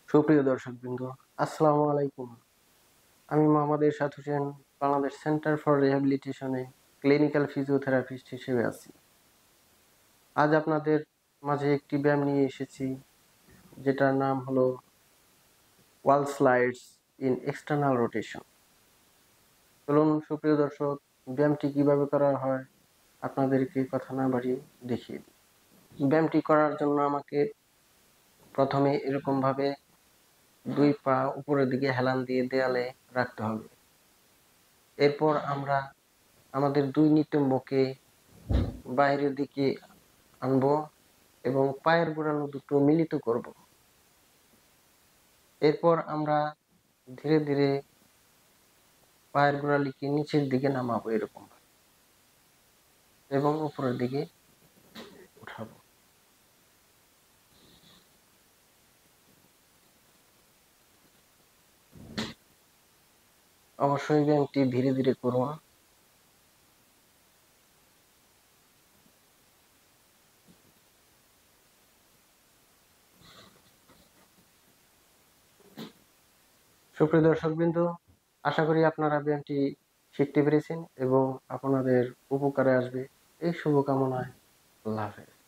সুপ্রিয় দর্শকবৃন্দ, আসসালামু আলাইকুম। আমি মোহাম্মদ এরশাদ হোসেন, বাংলাদেশ সেন্টার ফর রিহ্যাবিলিটেশনে ক্লিনিক্যাল ফিজিওথেরাপিস্ট হিসেবে আছি। আজ আপনাদের মাঝে একটি ব্যায়াম নিয়ে এসেছি, যেটার নাম হলো ওয়াল স্লাইডস ইন এক্সটার্নাল রোটেশন। চলুন সুপ্রিয় দর্শক, ব্যায়ামটি কিভাবে করা হয় আপনাদেরকে কথা না বাড়িয়ে দেখিয়ে দিই। ব্যায়ামটি করার জন্য আমাকে প্রথমে এরকমভাবে দুই পা উপরের দিকে হেলান দিয়ে দেয়ালে রাখতে হবে। এরপর আমরা আমাদের দুই নিতম্বকে বাইরের দিকে আনবো এবং পায়ের গোড়ানো দুটো মিলিত করব। এরপর আমরা ধীরে ধীরে পায়ের গোড়ালিকে নিচের দিকে নামাবো এরকম এবং উপরের দিকে উঠাবো। অবশ্যই ব্যায়ামটি ধীরে ধীরে করুন। সুপ্রিয় দর্শকবৃন্দ, আশা করি আপনারা ব্যায়ামটি শিখতে পেরেছেন এবং আপনাদের উপকারে আসবে এই শুভকামনায়। আল্লাহ হাফেজ।